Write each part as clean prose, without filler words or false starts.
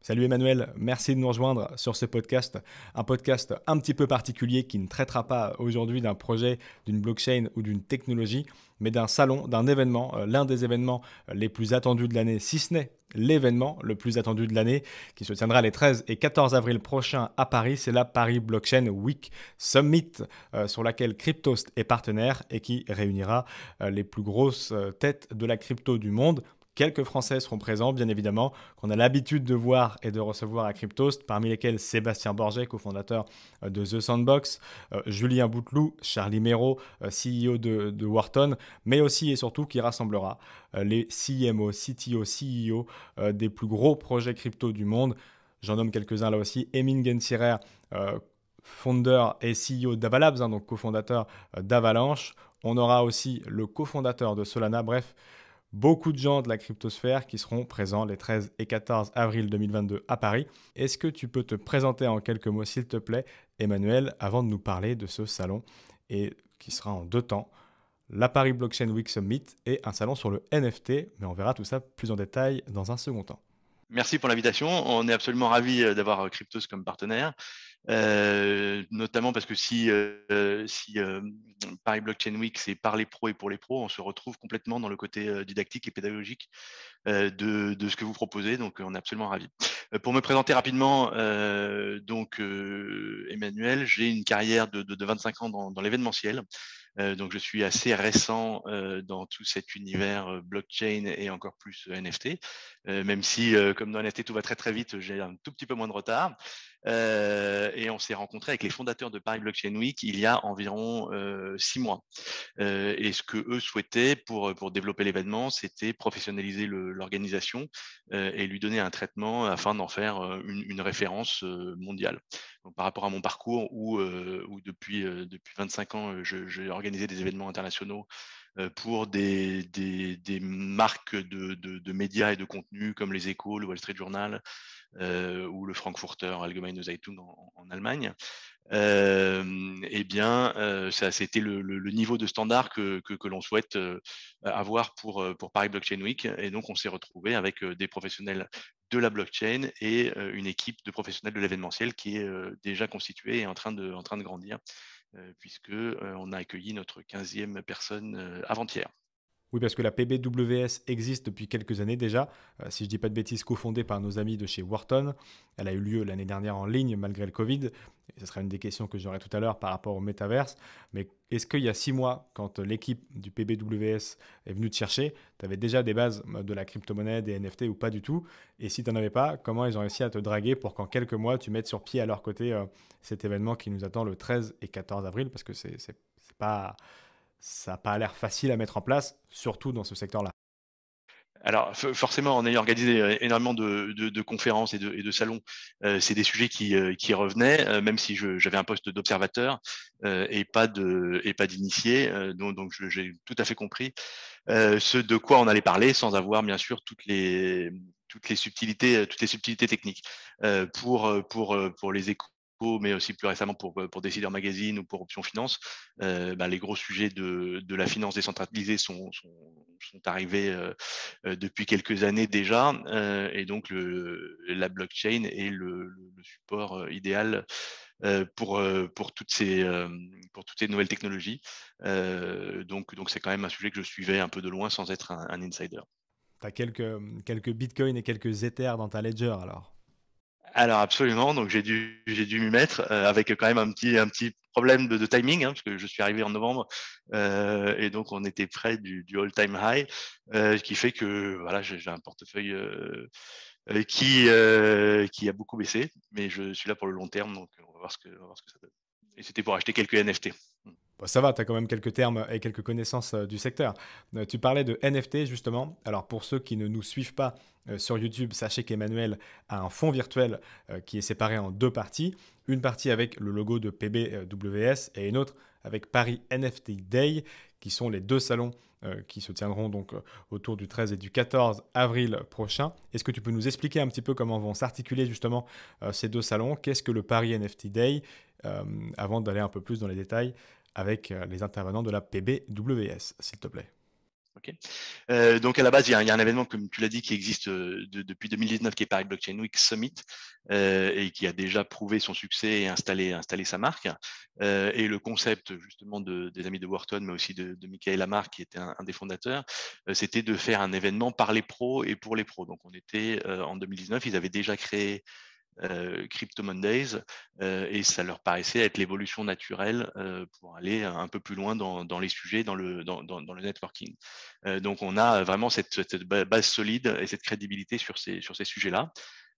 Salut Emmanuel, merci de nous rejoindre sur ce podcast. Un podcast un petit peu particulier qui ne traitera pas aujourd'hui d'un projet, d'une blockchain ou d'une technologie, mais d'un salon, d'un événement, l'un des événements les plus attendus de l'année, si ce n'est l'événement le plus attendu de l'année, qui se tiendra les 13 et 14 avril prochains à Paris. C'est la Paris Blockchain Week Summit, sur laquelle Cryptost est partenaire et qui réunira les plus grosses têtes de la crypto du monde. Quelques Français seront présents, bien évidemment, qu'on a l'habitude de voir et de recevoir à Cryptost, parmi lesquels Sébastien Borget, cofondateur de The Sandbox, Julien Bouteloup, Charlie Meyro, CEO de Wharton, mais aussi et surtout qui rassemblera les CMO, CTO, CEO des plus gros projets crypto du monde. J'en nomme quelques-uns là aussi. Emin Gensirer, founder et CEO d'Avalabs, donc cofondateur d'Avalanche. On aura aussi le cofondateur de Solana. Bref, beaucoup de gens de la cryptosphère qui seront présents les 13 et 14 avril 2022 à Paris. Est-ce que tu peux te présenter en quelques mots, s'il te plaît, Emmanuel, avant de nous parler de ce salon, et qui sera en deux temps, la Paris Blockchain Week Summit et un salon sur le NFT, mais on verra tout ça plus en détail dans un second temps. Merci pour l'invitation. On est absolument ravis d'avoir Cryptos comme partenaire, notamment parce que si Paris Blockchain Week, c'est par les pros et pour les pros, on se retrouve complètement dans le côté didactique et pédagogique de ce que vous proposez. Donc, on est absolument ravis. Pour me présenter rapidement, Emmanuel, j'ai une carrière de 25 ans dans l'événementiel. Donc, je suis assez récent dans tout cet univers blockchain et encore plus NFT, même si, comme dans NFT, tout va très très vite, j'ai un tout petit peu moins de retard. Et on s'est rencontré avec les fondateurs de Paris Blockchain Week il y a environ 6 mois. Et ce que eux souhaitaient pour développer l'événement, c'était professionnaliser l'organisation et lui donner un traitement afin d'en faire une référence mondiale. Donc, par rapport à mon parcours où depuis 25 ans, j'ai organisé des événements internationaux pour des marques de médias et de contenu comme les Échos, le Wall Street Journal ou le Frankfurter Allgemeine Zeitung en Allemagne. Ça c'était le niveau de standard que l'on souhaite avoir pour Paris Blockchain Week. Et donc, on s'est retrouvé avec des professionnels de la blockchain et une équipe de professionnels de l'événementiel qui est déjà constituée et en train de grandir, puisque on a accueilli notre 15e personne avant-hier. Oui, parce que la PBWS existe depuis quelques années déjà, si je ne dis pas de bêtises, cofondée par nos amis de chez Wharton. Elle a eu lieu l'année dernière en ligne malgré le Covid. Et ce sera une des questions que j'aurai tout à l'heure par rapport au métaverse. Mais est-ce qu'il y a 6 mois, quand l'équipe du PBWS est venue te chercher, tu avais déjà des bases de la crypto-monnaie, des NFT ou pas du tout? Et si tu n'en avais pas, comment ils ont réussi à te draguer pour qu'en quelques mois, tu mettes sur pied à leur côté cet événement qui nous attend le 13 et 14 avril? Parce que c'est pas ça n'a pas l'air facile à mettre en place, surtout dans ce secteur-là. Alors, forcément, en ayant organisé énormément de conférences et de salons, c'est des sujets qui revenaient, même si j'avais un poste d'observateur et pas d'initié. Donc, j'ai tout à fait compris ce de quoi on allait parler, sans avoir bien sûr toutes les subtilités techniques. Pour les échos, mais aussi plus récemment pour Décideur Magazine ou pour Option Finance, les gros sujets de la finance décentralisée sont arrivés depuis quelques années déjà, et donc la blockchain est le support idéal pour toutes ces nouvelles technologies. Donc c'est quand même un sujet que je suivais un peu de loin sans être un insider. Tu as quelques bitcoins et quelques ethers dans ta ledger alors. Alors absolument, donc j'ai dû m'y mettre avec quand même un petit problème de timing, parce que je suis arrivé en novembre et donc on était près du all-time high, qui fait que voilà, j'ai un portefeuille qui a beaucoup baissé, mais je suis là pour le long terme, donc on va voir ce que ça donne. Et c'était pour acheter quelques NFT. Bon, ça va, tu as quand même quelques termes et quelques connaissances du secteur. Tu parlais de NFT justement. Alors pour ceux qui ne nous suivent pas sur YouTube, sachez qu'Emmanuel a un fonds virtuel qui est séparé en deux parties. Une partie avec le logo de PBWS et une autre avec Paris NFT Day, qui sont les deux salons qui se tiendront donc autour du 13 et du 14 avril prochain. Est-ce que tu peux nous expliquer un petit peu comment vont s'articuler justement ces deux salons? Qu'est-ce que le Paris NFT Day, avant d'aller un peu plus dans les détails avec les intervenants de la PBWS, s'il te plaît? Ok. Donc à la base, il y a un événement, comme tu l'as dit, qui existe depuis 2019, qui est Paris Blockchain Week Summit, et qui a déjà prouvé son succès et installé sa marque. Et le concept justement des amis de Wharton, mais aussi de Michael Lamar, qui était un des fondateurs, c'était de faire un événement par les pros et pour les pros. Donc on était en 2019, ils avaient déjà créé Crypto Mondays, et ça leur paraissait être l'évolution naturelle pour aller un peu plus loin dans les sujets, dans le networking. Donc on a vraiment cette base solide et cette crédibilité sur ces sujets-là.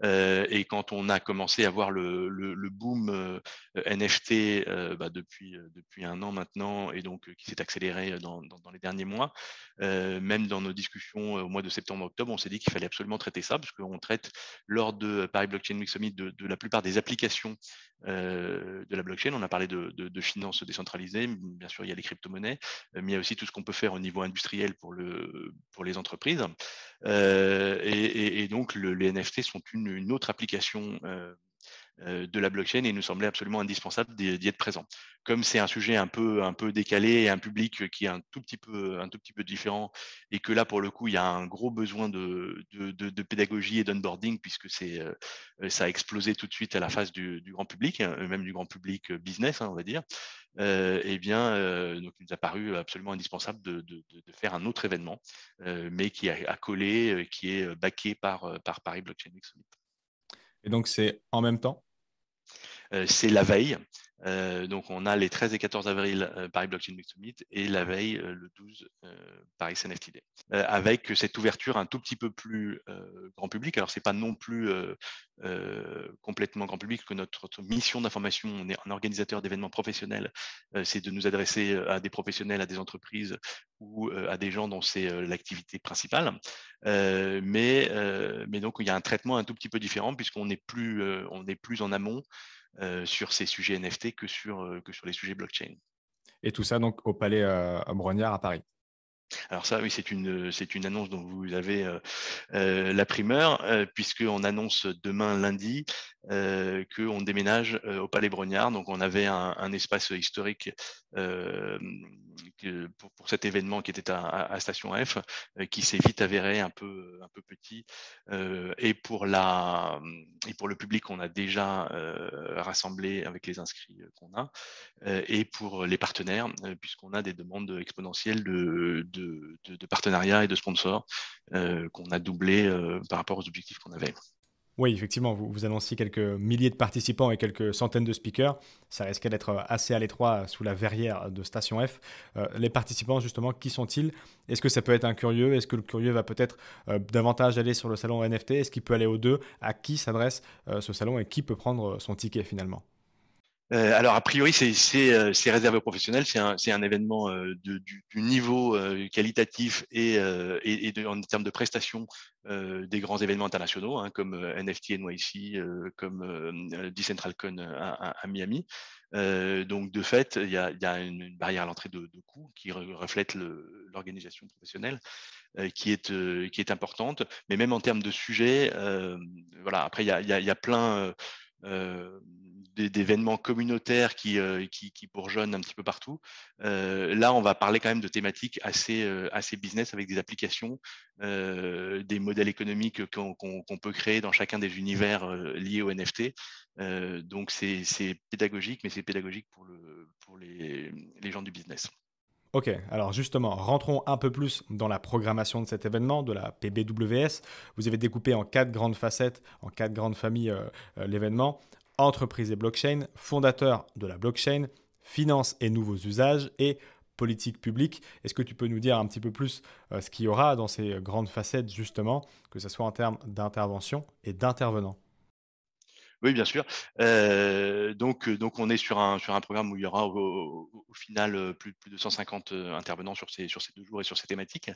Et quand on a commencé à voir le boom NFT depuis un an maintenant, et donc qui s'est accéléré dans les derniers mois, même dans nos discussions au mois de septembre-octobre, on s'est dit qu'il fallait absolument traiter ça, parce qu'on traite lors de Paris Blockchain Week Summit de la plupart des applications de la blockchain. On a parlé de finances décentralisées, bien sûr il y a les crypto-monnaies, mais il y a aussi tout ce qu'on peut faire au niveau industriel pour les entreprises. Et donc les NFT sont une autre application de la blockchain, et il nous semblait absolument indispensable d'y être présent. Comme c'est un sujet un peu décalé et un public qui est un tout petit peu différent, et que là pour le coup il y a un gros besoin de pédagogie et d'onboarding, puisque ça a explosé tout de suite à la face du grand public, même du grand public business, on va dire. Donc il nous a paru absolument indispensable de faire un autre événement, mais qui a collé, qui est backé par Paris Blockchain Week Summit. Et donc, c'est en même temps? C'est la veille. Donc, on a les 13 et 14 avril Paris Blockchain Week Summit, et la veille, le 12, Paris CNFT Day. Avec cette ouverture un tout petit peu plus grand public. Alors, c'est pas non plus complètement grand public, que notre mission d'information, on est un organisateur d'événements professionnels, c'est de nous adresser à des professionnels, à des entreprises ou à des gens dont c'est l'activité principale. Mais donc, il y a un traitement un tout petit peu différent, puisqu'on est plus en amont sur ces sujets NFT que sur les sujets blockchain. Et tout ça donc au Palais Brognard à Paris. Alors ça, oui, c'est une annonce dont vous avez la primeur, puisqu'on annonce demain lundi qu'on déménage au Palais Brognard. Donc on avait un espace historique pour cet événement qui était à Station F, qui s'est vite avéré un peu petit. Et pour le public qu'on a déjà rassemblé avec les inscrits qu'on a, et pour les partenaires, puisqu'on a des demandes exponentielles de partenariats et de sponsors qu'on a doublé par rapport aux objectifs qu'on avait. Oui, effectivement, vous annonciez quelques milliers de participants et quelques centaines de speakers. Ça risquait d'être assez à l'étroit sous la verrière de Station F. Les participants, justement, qui sont-ils? Est-ce que ça peut être un curieux? Est-ce que le curieux va peut-être davantage aller sur le salon NFT? Est-ce qu'il peut aller aux deux? À qui s'adresse ce salon et qui peut prendre son ticket finalement? Alors, a priori, c'est réservé aux professionnels. C'est un événement du niveau qualitatif et en termes de prestations des grands événements internationaux, hein, comme NFT NYC, comme DecentralCon à Miami. Donc, de fait, il y a une barrière à l'entrée de coûts qui reflète l'organisation professionnelle, qui est importante. Mais même en termes de sujets, voilà. Après, il y a plein d'événements communautaires qui bourgeonnent un petit peu partout. Là, on va parler quand même de thématiques assez business, avec des applications, des modèles économiques qu'on peut créer dans chacun des univers liés au NFT. Donc, c'est pédagogique, mais c'est pédagogique pour les gens du business. Ok, alors justement, rentrons un peu plus dans la programmation de cet événement, de la PBWS. Vous avez découpé en 4 grandes facettes, en 4 grandes familles l'événement. Entreprise et blockchain, fondateur de la blockchain, finance et nouveaux usages, et politique publique. Est-ce que tu peux nous dire un petit peu plus ce qu'il y aura dans ces grandes facettes, justement, que ce soit en termes d'intervention et d'intervenants? Oui, bien sûr. Donc, on est sur un programme où il y aura au final plus de 150 intervenants sur ces 2 jours et sur ces thématiques.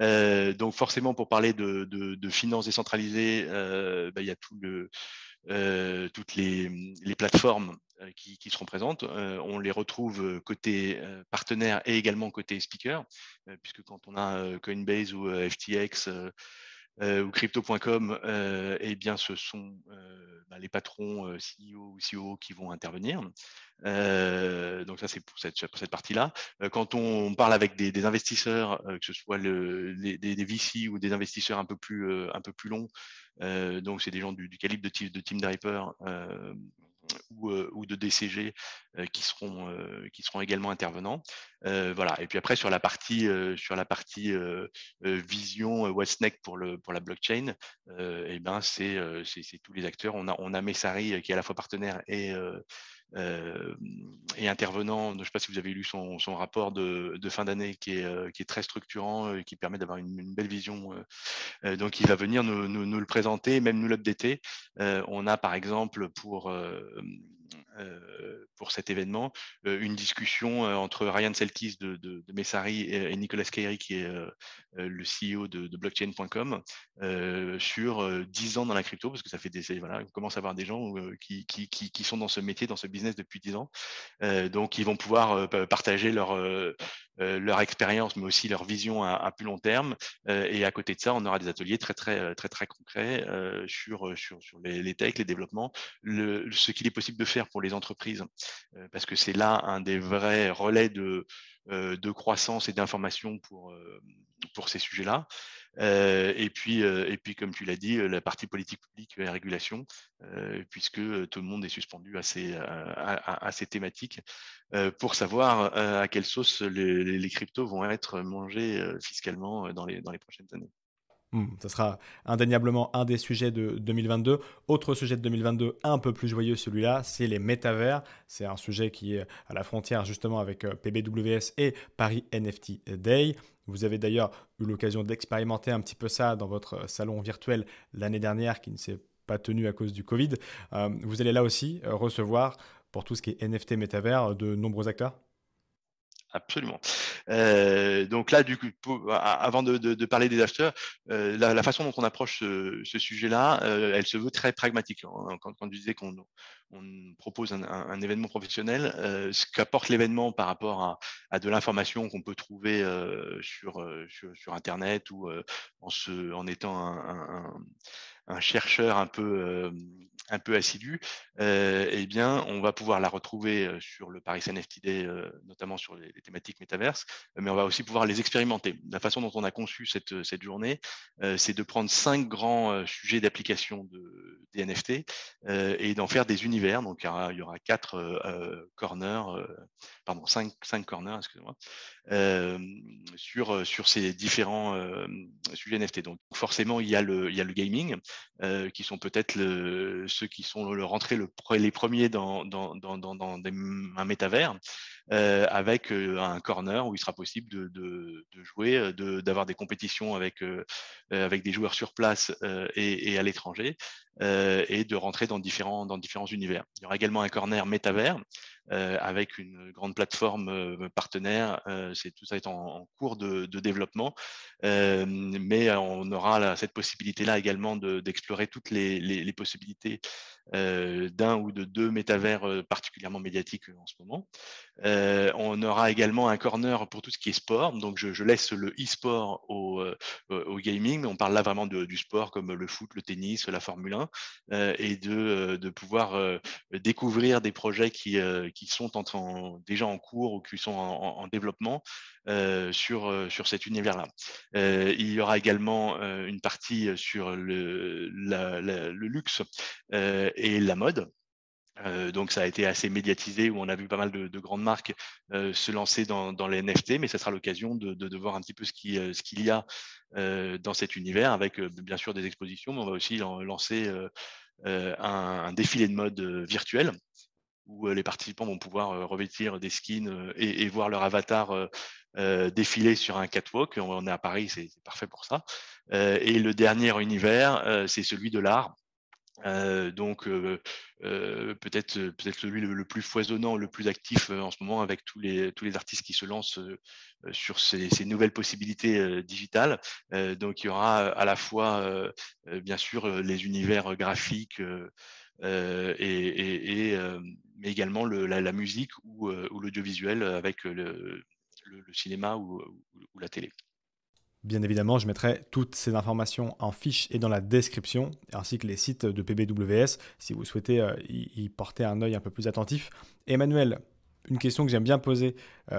Donc, forcément, pour parler de finances décentralisées, il y a toutes les plateformes qui seront présentes. On les retrouve côté partenaire et également côté speaker, puisque quand on a Coinbase ou FTX ou crypto.com, eh bien, ce sont les patrons CEO ou COO qui vont intervenir. Donc ça, c'est pour cette partie-là. Quand on parle avec des investisseurs, que ce soit des VC ou des investisseurs un peu plus longs, donc c'est des gens du calibre de Tim Draper ou de DCG qui seront également intervenants. Voilà. Et puis après sur la partie vision what's next pour la blockchain, et ben c'est tous les acteurs. On a Messari qui est à la fois partenaire et intervenant. Je ne sais pas si vous avez lu son rapport de fin d'année qui est très structurant et qui permet d'avoir une belle vision. Donc, il va venir nous le présenter, même nous l'updater. On a par exemple pour cet événement une discussion entre Ryan Selkis de Messari et Nicolas Kairi qui est le CEO de blockchain.com sur 10 ans dans la crypto, parce que ça fait voilà, on commence à avoir des gens qui sont dans ce métier, dans ce business depuis 10 ans. Donc, ils vont pouvoir partager leur expérience, mais aussi leur vision à plus long terme. Et à côté de ça, on aura des ateliers très concrets sur les techs, les développements, ce qu'il est possible de faire pour les entreprises, parce que c'est là un des vrais relais de croissance et d'information pour ces sujets-là. Et puis, comme tu l'as dit, la partie politique publique et régulation, puisque tout le monde est suspendu à ces thématiques pour savoir à quelle sauce les cryptos vont être mangés fiscalement dans les prochaines années. Ça sera indéniablement un des sujets de 2022. Autre sujet de 2022, un peu plus joyeux celui-là, c'est les métavers. C'est un sujet qui est à la frontière justement avec PBWS et Paris NFT Day. Vous avez d'ailleurs eu l'occasion d'expérimenter un petit peu ça dans votre salon virtuel l'année dernière qui ne s'est pas tenu à cause du Covid. Vous allez là aussi recevoir pour tout ce qui est NFT métavers de nombreux acteurs. Absolument. Donc là, du coup, avant de parler des acheteurs, la façon dont on approche ce sujet-là, elle se veut très pragmatique. Quand je disais qu'on propose un événement professionnel, ce qu'apporte l'événement par rapport à de l'information qu'on peut trouver sur Internet ou en étant un chercheur un peu assidu, eh bien, on va pouvoir la retrouver sur le Paris NFT Day, notamment sur les thématiques métaverses, mais on va aussi pouvoir les expérimenter. La façon dont on a conçu cette journée, c'est de prendre 5 grands sujets d'application des NFT et d'en faire des univers. Donc, il y aura 4 corners, pardon, 5 corners, excusez-moi, sur ces différents sujets NFT. Donc forcément, il y a le gaming, qui sont peut-être ceux qui sont rentrés les premiers dans un métavers, avec un corner où il sera possible de jouer, d'avoir des compétitions avec des joueurs sur place et à l'étranger, et de rentrer dans différents univers. Il y aura également un corner métavers avec une grande plateforme partenaire. Tout ça est en cours de développement, mais on aura cette possibilité-là également d'explorer toutes les possibilités d'un ou de 2 métavers particulièrement médiatiques en ce moment. On aura également un corner pour tout ce qui est sport. Donc, je laisse le e-sport au gaming, mais on parle là vraiment du sport comme le foot, le tennis, la Formule 1, et de pouvoir découvrir des projets qui sont déjà en cours ou qui sont en développement sur cet univers-là. Il y aura également une partie sur le luxe et la mode. Donc ça a été assez médiatisé où on a vu pas mal de grandes marques se lancer dans les NFT, mais ça sera l'occasion de voir un petit peu ce qu'il y a dans cet univers avec bien sûr des expositions, mais on va aussi lancer un défilé de mode virtuel où les participants vont pouvoir revêtir des skins et voir leur avatar défiler sur un catwalk. On est à Paris, c'est parfait pour ça. Et le dernier univers, c'est celui de l'art. Donc peut-être celui le plus foisonnant, le plus actif en ce moment avec tous les artistes qui se lancent sur ces nouvelles possibilités digitales. Donc il y aura à la fois bien sûr les univers graphiques mais également la musique ou l'audiovisuel avec le cinéma ou la télé. Bien évidemment, je mettrai toutes ces informations en fiche et dans la description, ainsi que les sites de PBWS, si vous souhaitez y porter un œil un peu plus attentif. Emmanuel, une question que j'aime bien poser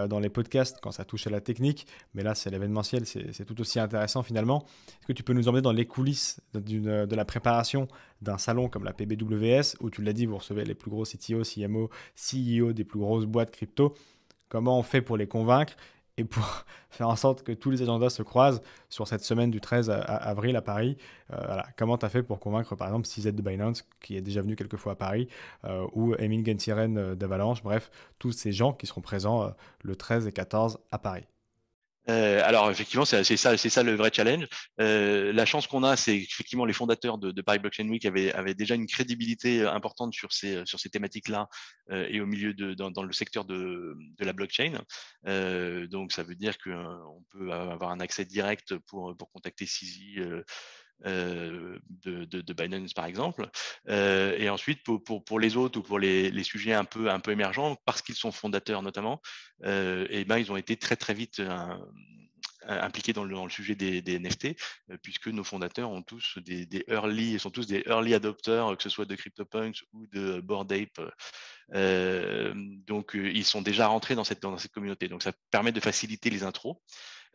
dans les podcasts quand ça touche à la technique, mais là c'est l'événementiel, c'est tout aussi intéressant finalement. Est-ce que tu peux nous emmener dans les coulisses de la préparation d'un salon comme la PBWS, où tu l'as dit, vous recevez les plus gros CTO, CMO, CEO des plus grosses boîtes crypto. Comment on fait pour les convaincre et pour faire en sorte que tous les agendas se croisent sur cette semaine du 13 avril à Paris. Voilà. Comment tu as fait pour convaincre par exemple CZ de Binance, qui est déjà venu quelques fois à Paris, ou Emile Gensiren d'Avalanche, bref, tous ces gens qui seront présents le 13 et 14 à Paris. Alors effectivement, c'est ça le vrai challenge. La chance qu'on a, c'est effectivement les fondateurs de Paris Blockchain Week avaient déjà une crédibilité importante sur ces thématiques-là et au milieu dans le secteur de la blockchain. Donc ça veut dire qu'on peut avoir un accès direct pour contacter CZ. De Binance par exemple, et ensuite pour les autres ou pour les sujets un peu émergents, parce qu'ils sont fondateurs notamment, et ben ils ont été très vite impliqués dans le sujet des NFT, puisque nos fondateurs ont tous sont tous des early adopters, que ce soit de CryptoPunks ou de Bored Ape. Donc ils sont déjà rentrés dans cette communauté. Donc ça permet de faciliter les intros.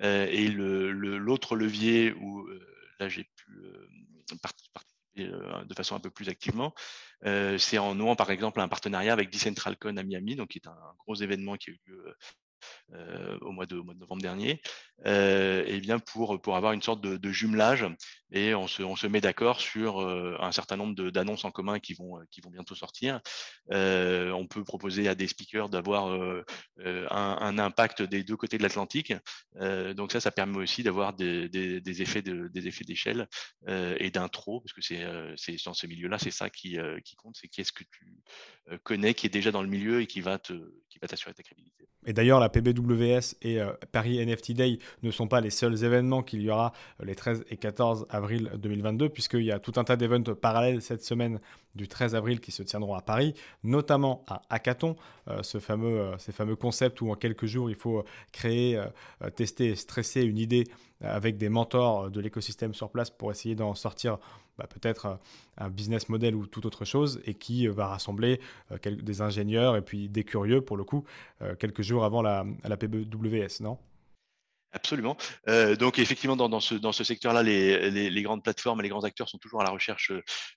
Et l'autre levier où là j'ai pu participer de façon un peu plus activement, c'est en nouant par exemple un partenariat avec Decentralcon à Miami, donc qui est un gros événement qui a eu lieu au mois de novembre dernier, et bien pour avoir une sorte de jumelage, et on se met d'accord sur un certain nombre d'annonces en commun qui vont bientôt sortir. On peut proposer à des speakers d'avoir un impact des deux côtés de l'Atlantique. Donc ça permet aussi d'avoir des effets d'échelle et d'intro, parce que c'est dans ce milieu-là, c'est ça qui compte, c'est qui est-ce que tu connais, qui est déjà dans le milieu et qui va t'assurer ta crédibilité. Et d'ailleurs, la PBWS et Paris NFT Day ne sont pas les seuls événements qu'il y aura les 13 et 14 avril 2022, puisqu'il y a tout un tas d'événements parallèles cette semaine du 13 avril qui se tiendront à Paris, notamment un hackathon, ces fameux concepts où en quelques jours il faut créer, tester et stresser une idée avec des mentors de l'écosystème sur place pour essayer d'en sortir peut-être un business model ou toute autre chose, et qui va rassembler des ingénieurs et puis des curieux pour le coup, quelques jours avant la PBWS, non? Absolument. Donc effectivement, dans ce secteur-là, les grandes plateformes et les grands acteurs sont toujours à la recherche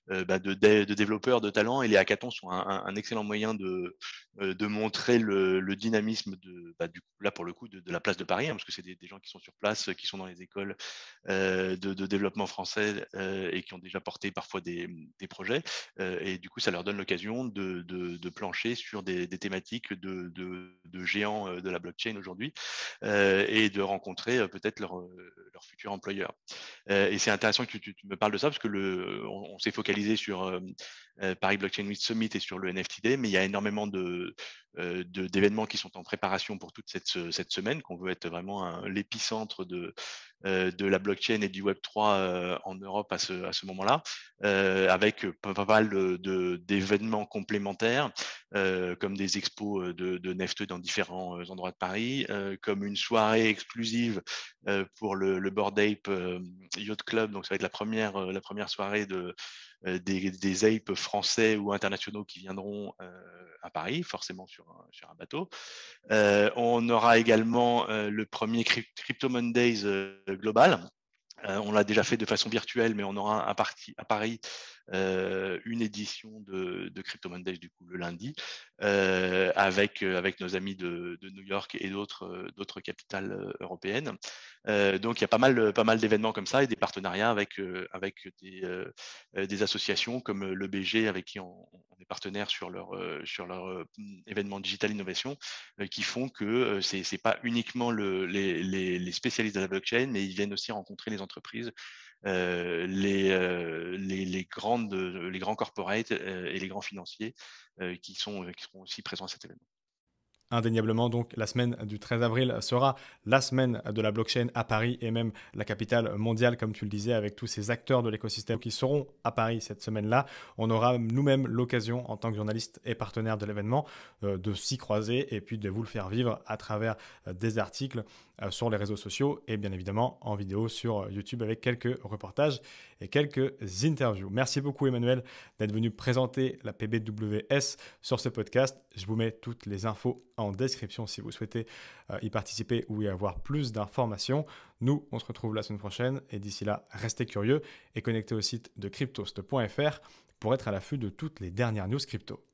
de développeurs, de talents, et les hackathons sont un excellent moyen de montrer le dynamisme du coup, là pour le coup de la place de Paris, hein, parce que c'est des gens qui sont sur place, qui sont dans les écoles de développement français et qui ont déjà porté parfois des projets, et du coup ça leur donne l'occasion de plancher sur des thématiques de géants de la blockchain aujourd'hui, et de rencontrer peut-être leur futur employeur. Et c'est intéressant que tu me parles de ça, parce que on s'est focalisé sur Paris Blockchain Week Summit et sur le NFT Day, mais il y a énormément d'événements qui sont en préparation pour toute cette semaine, qu'on veut être vraiment l'épicentre de la blockchain et du Web3 en Europe à ce moment-là, avec pas mal d'événements complémentaires, comme des expos de NFT dans différents endroits de Paris, comme une soirée exclusive pour le Bored Ape Yacht Club. Donc ça va être la première soirée des apes français ou internationaux qui viendront à Paris, forcément sur un bateau. On aura également le premier Crypto Mondays global. On l'a déjà fait de façon virtuelle, mais on aura à Paris une édition de Crypto Mondays du coup le lundi, avec nos amis de New York et d'autres capitales européennes. Donc il y a pas mal d'événements comme ça et des partenariats avec des associations comme le BG, avec qui on est partenaire sur leur événement Digital Innovation, qui font que c'est pas uniquement les spécialistes de la blockchain, mais ils viennent aussi rencontrer les entreprises, les grands corporates et les grands financiers qui seront aussi présents à cet événement. Indéniablement, donc, la semaine du 13 avril sera la semaine de la blockchain à Paris, et même la capitale mondiale, comme tu le disais, avec tous ces acteurs de l'écosystème qui seront à Paris cette semaine-là. On aura nous-mêmes l'occasion, en tant que journaliste et partenaire de l'événement, de s'y croiser et puis de vous le faire vivre à travers des articles sur les réseaux sociaux et bien évidemment en vidéo sur YouTube avec quelques reportages et quelques interviews. Merci beaucoup Emmanuel d'être venu présenter la PBWS sur ce podcast. Je vous mets toutes les infos en description si vous souhaitez y participer ou y avoir plus d'informations. Nous, on se retrouve la semaine prochaine et d'ici là, restez curieux et connectez au site de cryptost.fr pour être à l'affût de toutes les dernières news crypto.